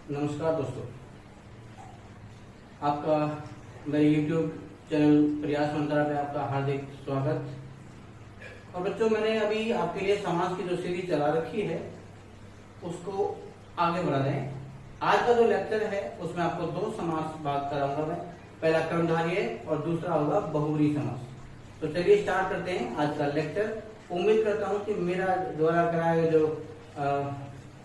नमस्कार दोस्तों, आपका मेरे YouTube चैनल प्रयास मंत्रा पे आपका हार्दिक स्वागत। और बच्चों, मैंने अभी आपके लिए समाज की जो सीरीज चला रखी है उसको आगे बढ़ा रहे हैं। आज का जो लेक्चर है उसमें आपको दो समास बात कराऊंगा मैं। पहला कर्मधारय और दूसरा होगा बहुव्रीहि समास। तो चलिए स्टार्ट करते हैं आज का लेक्चर। उम्मीद करता हूँ कि मेरा द्वारा कराया गया जो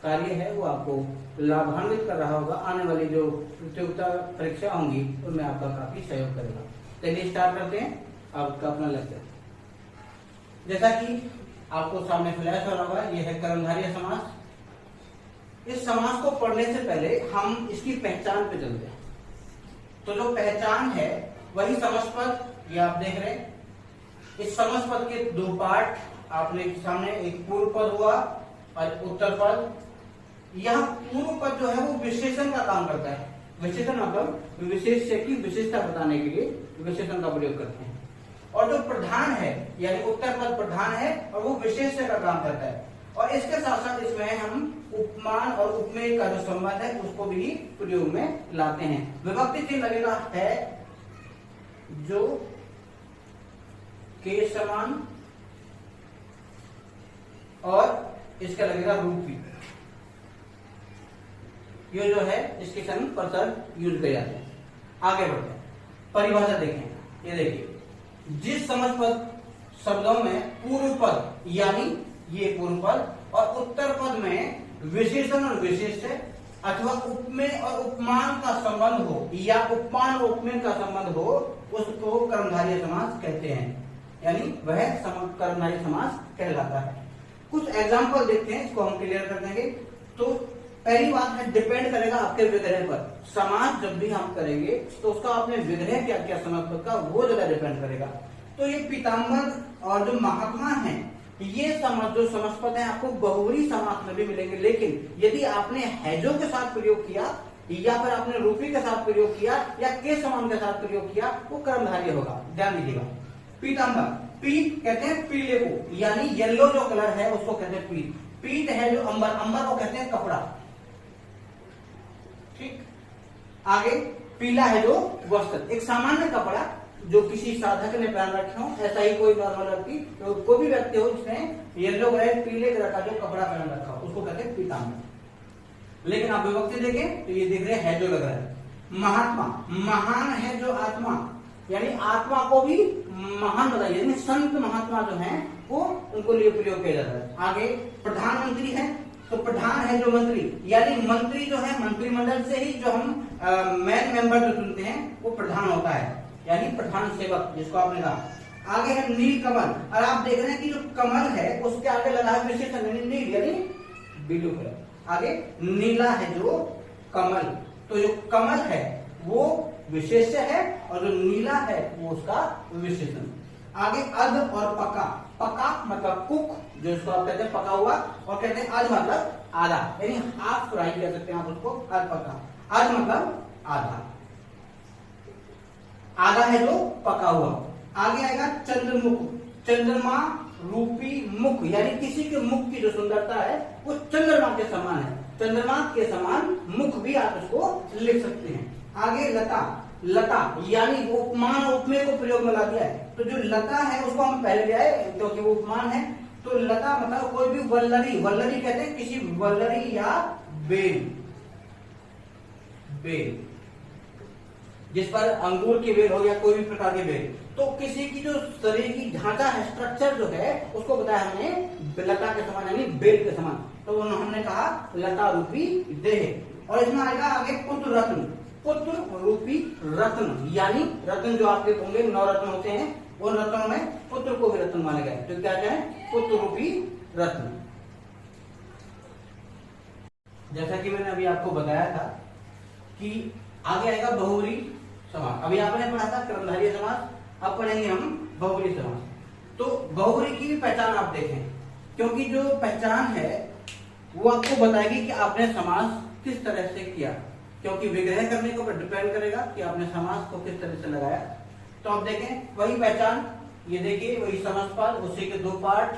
कार्य है वो आपको लाभान्वित कर रहा होगा। आने वाली जो प्रतियोगिता परीक्षा होंगी उनमें आपका काफी सहयोग करेगा। चलिए स्टार्ट करते हैं आपका अपना लेक्चर। जैसा कि आपको सामने फ्लैश हो रहा होगा, ये है कर्मधारय समास। इस समास को पढ़ने से पहले हम इसकी पहचान पे चलते हैं। तो जो पहचान है वही समस्त, ये आप देख रहे हैं। इस समस्त पद के दो पार्ट आपने सामने, एक पूर्व पद हुआ और उत्तर पद। यह पूर्व पद जो है वो विशेषण का काम करता है। विशेषण मतलब विशेष्य की विशेषता बताने के लिए विशेषण का प्रयोग करते हैं। और जो प्रधान है यानी उत्तर पद प्रधान है और वो विशेष्य का काम करता है। और इसके साथ साथ इसमें हम उपमान और उपमेय का जो संबंध है उसको भी प्रयोग में लाते हैं। विभक्ति चिन्ह लगेगा है जो के समान, और इसका लगेगा रूपी। ये जो है इसके क्षण पर यूज किए जाते हैं। आगे बढ़ते हैं, परिभाषा देखें। ये देखिए, जिस समस्त पद शब्दों में पूर्व पद यानी ये पूर्व पद और उत्तर पद में विशेषण और विशेष्य अथवा उपमेय और उपमान का संबंध हो या उपमान और उपमेय का संबंध हो उसको कर्मधारय समास कहते हैं, यानी वह कर्मधारय समास कहलाता है। कुछ एग्जाम्पल देखते हैं, इसको हम क्लियर कर देंगे। तो पहली बात है, डिपेंड करेगा आपके विग्रह पर। समास जब भी हम करेंगे तो उसका आपने विग्रह क्या क्या समस्त का वो जगह डिपेंड करेगा। तो ये पीताम्बर और जो महात्मा है ये जो समस्त पद है आपको बहुव्रीहि समास में भी मिलेंगे। लेकिन यदि आपने हैजो के साथ प्रयोग किया या फिर आपने रूपी के साथ प्रयोग किया या के समान के साथ प्रयोग किया वो कर्मधारय होगा। ध्यान दीजिएगा। पीताम्बर, पीत कहते हैं पीले को, यानी येलो जो कलर है उसको कहते हैं पीत। पीत है जो अंबर, अंबर को कहते हैं कपड़ा। ठीक। आगे पीला है जो वस्त्र, एक सामान्य कपड़ा जो किसी साधक ने पहन रखे हो। ऐसा ही कोई नॉर्मल व्यक्ति, तो कोई भी व्यक्ति हो जिसने येलो कलर पीले कलर का जो कपड़ा पहन रखा हो उसको कहते हैं पीताम्बर। लेकिन आप विभक्ति देखें तो ये देख रहे हैं जो लग रहा है। महात्मा, महान है जो आत्मा, यानी आत्मा को भी महान बताइए, यानी संत महात्मा जो हैं वो उनको लिए प्रयोग किया जाता है। आगे प्रधानमंत्री है तो प्रधान है जो मंत्री, यानी मंत्री जो है मंत्रिमंडल से ही जो हम मेन मेंबर जो चुनते हैं वो प्रधान होता है, यानी प्रधान सेवक जिसको आपने कहा। आगे है नील कमल, और आप देख रहे हैं कि जो कमल है उसके आगे लगा है विशेषण नील, यानी ब्लू कलर। आगे नीला है जो कमल, तो जो कमल है वो विशेष्य है और जो नीला है वो उसका विशेषण। आगे अध और पका, पका मतलब कुक जो इसको आप कहते हैं पका हुआ, और कहते हैं अध मतलब आधा, यानी हाफ फ्राई कह सकते हैं आप उसको, अध पका। अध मतलब आधा, आधा है जो पका हुआ। आगे आएगा चंद्रमुख, चंद्रमा रूपी मुख, यानी किसी के मुख की जो सुंदरता है वो चंद्रमा के समान है। चंद्रमा के समान मुख भी आप उसको लिख सकते हैं। आगे लता, लता यानी उपमान और उपमेय को प्रयोग में ला दिया है। तो जो लता है उसको हम पहले ले आए क्योंकि वो उपमान है। तो लता मतलब कोई भी वल्लरी, वल्लरी कहते हैं किसी वल्लरी या बेल, बेल जिस पर अंगूर की बेल हो या कोई भी प्रकार की बेल। तो किसी की जो शरीर की ढांचा है, स्ट्रक्चर जो है उसको बताया हमने लता के समान, यानी बेल के समान। तो हमने कहा लता रूपी देह। और इसमें आएगा आगे पुत्र रत्न, पुत्र रूपी रत्न, यानी रत्न जो आपके होंगे 9 रत्न होते हैं, उन रत्नों में पुत्र को भी रत्न माना गया है। तो क्या है पुत्र रूपी रत्न। जैसा कि मैंने अभी आपको बताया था कि आगे आएगा बहुव्रीहि समास। अभी आपने पढ़ा था कर्मधारय समास, अब पढ़ेंगे हम बहुव्रीहि समास। तो बहुव्रीहि की भी पहचान आप देखें, क्योंकि जो पहचान है वो आपको बताएगी कि आपने समास किस तरह से किया, क्योंकि विग्रह करने के ऊपर डिपेंड करेगा कि आपने समास को किस तरह से लगाया। तो आप देखें वही पहचान, ये देखिए वही समस्त पद, उसी के दो पार्ट,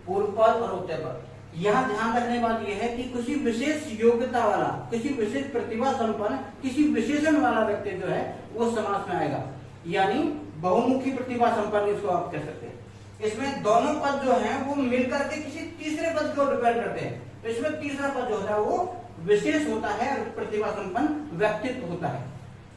पूर्व पद और उत्तर पद। यहाँ ध्यान रखने बात यह है कि किसी विशेष योग्यता वाला, किसी विशेष प्रतिभा संपन्न, किसी विशेषण वाला व्यक्ति जो है वो समास में आएगा, यानी बहुमुखी प्रतिभा संपन्न इसको आप कह सकते हैं। इसमें दोनों पद जो हैं वो मिलकर के किसी तीसरे पद को डिपेंड करते हैं, तो इसमें तीसरा पद जो होता है वो विशेष होता है और प्रतिभा संपन्न व्यक्तित्व होता है।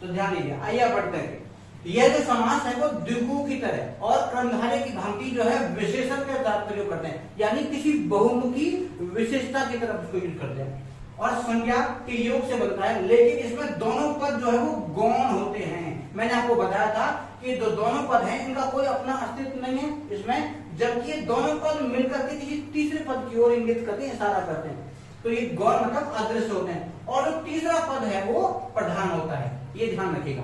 तो ध्यान दीजिए, आइए बढ़ते हैं। यह जो समास है वो द्विगु की तरह और कर्मधारय की भांति जो है विशेषण के साथ प्रयोग करते हैं, यानी किसी बहुमुखी विशेषता की तरफ इसको यूज करते हैं और संज्ञा के योग से बनता है। लेकिन इसमें दोनों पद जो है वो गौण होते हैं। मैंने आपको बताया था कि जो दोनों पद हैं इनका कोई अपना अस्तित्व नहीं है इसमें, जबकि ये दोनों पद मिलकर के किसी तीसरे पद की ओर इंगित करते हैं, इशारा करते हैं, तो ये गौण मतलब अदृश्य होते हैं। और जो तीसरा पद है वो प्रधान होता है, ये ध्यान रखिएगा।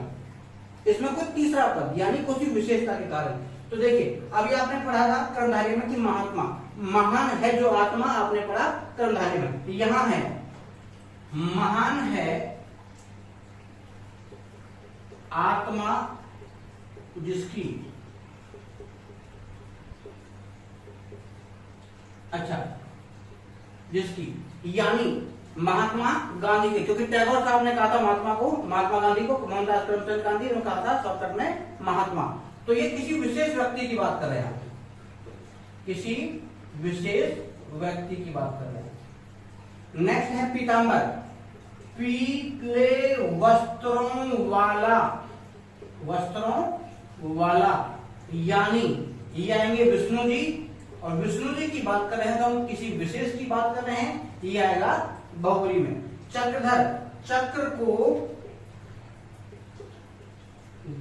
इसमें कोई तीसरा पद यानी कोई विशेषता के कारण। तो देखिए अभी आपने पढ़ा था कर्मधारय में कि महात्मा, महान है जो आत्मा, आपने पढ़ा कर्मधारय में। यहां है महान है आत्मा जिसकी, अच्छा जिसकी, यानी महात्मा गांधी के, क्योंकि टैगोर साहब ने कहा था महात्मा गांधी को, मोहनदास करमचंद गांधी ने कहा था शॉर्टकट में महात्मा। तो ये किसी विशेष व्यक्ति की बात कर रहे हैं, किसी विशेष व्यक्ति की बात कर रहे हैं। नेक्स्ट है पीतांबर, पीले वस्त्रों वाला, यानी ये आएंगे विष्णु जी, और विष्णु जी की बात कर रहे हैं तो हम किसी विशेष की बात कर रहे हैं, ये आएगा बहुरी में। चक्रधर, चक्र को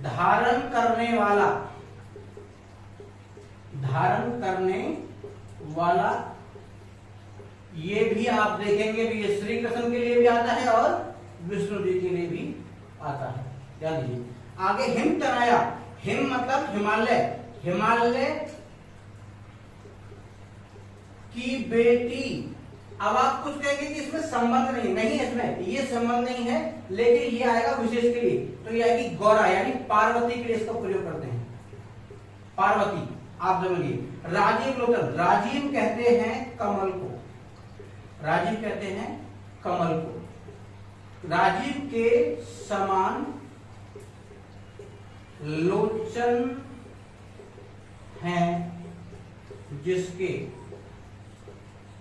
धारण करने वाला, ये भी आप देखेंगे भी ये श्री कृष्ण के लिए भी आता है और विष्णु जी के लिए भी आता है, ध्यान दीजिए। आगे हिमतनया, हिम मतलब हिमालय, हिमालय की बेटी। अब आप कुछ कहेंगे कि इसमें संबंध नहीं, इसमें ये संबंध नहीं है, लेकिन ये आएगा विशेष के लिए, तो ये आएगी गौरा, यानी पार्वती के लिए इसका प्रयोग करते हैं, पार्वती, आप समझिए। राजीव लोचन, राजीव कहते हैं कमल को, राजीव कहते हैं कमल को। राजीव के समान लोचन हैं जिसके,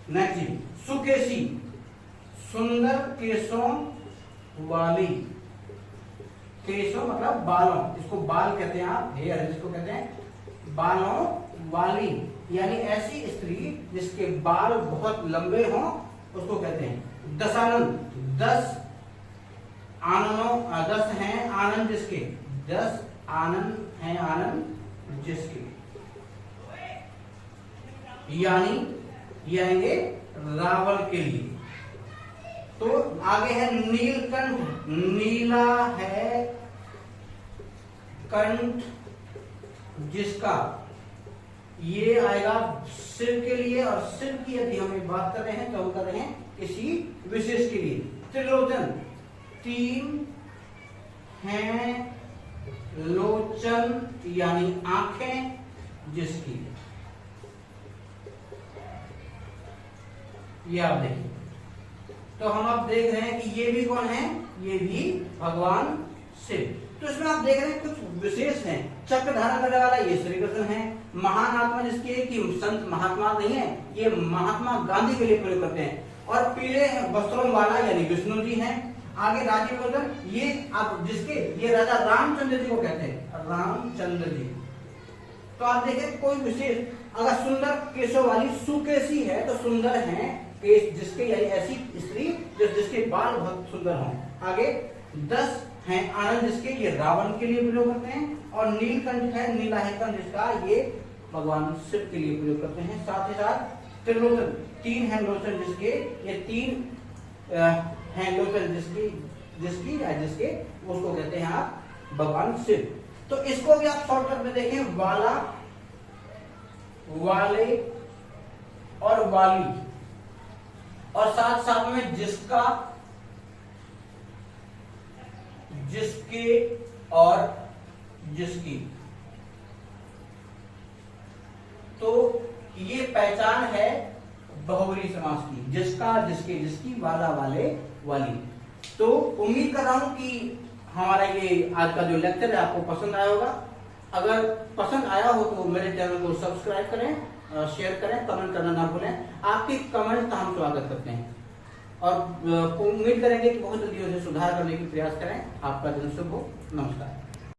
नेक्स्ट सुकेशी, सुंदर केशों वाली, केशों मतलब बालों, इसको बाल कहते हैं आप, हेयर जिसको कहते हैं बालों वाली, यानी ऐसी स्त्री जिसके बाल बहुत लंबे हों उसको कहते हैं। दशानंद, 10 आनंदों, 10 हैं आनंद जिसके, 10 आनंद हैं आनंद जिसके, यानी ये आएंगे रावण के लिए। तो आगे है नीलकंठ, नीला है कंठ जिसका, ये आएगा शिव के लिए, और शिव की यदि हम बात कर रहे हैं तो हम कर रहे हैं किसी विशेष के लिए। त्रिलोचन, 3 हैं लोचन यानी आंखें जिसकी, ये आप देखिए। तो हम आप देख रहे हैं कि ये भी कौन है, ये भी भगवान शिव। तो इसमें आप देख रहे हैं कुछ विशेष हैं। चक्र धारण करने वाला ये श्री कृष्ण है। महान आत्मा जिसकी है कि संत महात्मा नहीं है, ये महात्मा गांधी के लिए प्रयोग करते हैं। और पीले वस्त्रों वाला यानी विष्णु जी हैं। आगे राजीव लोचन, ये आप जिसके, ये राजा रामचंद्र जी को कहते हैं, रामचंद्र जी। तो आप देखें कोई विशेष, अगर सुंदर केशों वाली सुकेशी है तो सुंदर है केश जिसके, यानी ऐसी स्त्री जिसके बाल बहुत सुंदर हों। आगे 10 हैं आनंद जिसके, ये रावण के लिए प्रयोग करते हैं। और नीलकंठ है, नीला है कंठ जिसका, ये भगवान शिव के लिए प्रयोग करते हैं। साथ ही साथ त्रिलोचन, 3 हैं लोचन जिसके, ये 3 हैं लोचन जिसकी या जिसके, उसको कहते हैं आप भगवान शिव। तो इसको भी आप शॉर्टकट में देखें, वाला, वाले और वाली, और साथ साथ में जिसका, जिसके और जिसकी। तो ये पहचान है बहुवचन समास की, जिसका, जिसके, जिसकी, वाला, वाले, वाली। तो उम्मीद कर रहा हूं कि हमारा ये आज का जो लेक्चर है आपको पसंद आया होगा। अगर पसंद आया हो तो मेरे चैनल को सब्सक्राइब करें, शेयर करें, कमेंट करना ना भूलें। आपके कमेंट का हम स्वागत करते हैं और उम्मीद करेंगे कि बहुत जल्दी उसे सुधार करने की प्रयास करें। आपका दिन शुभ हो। नमस्कार।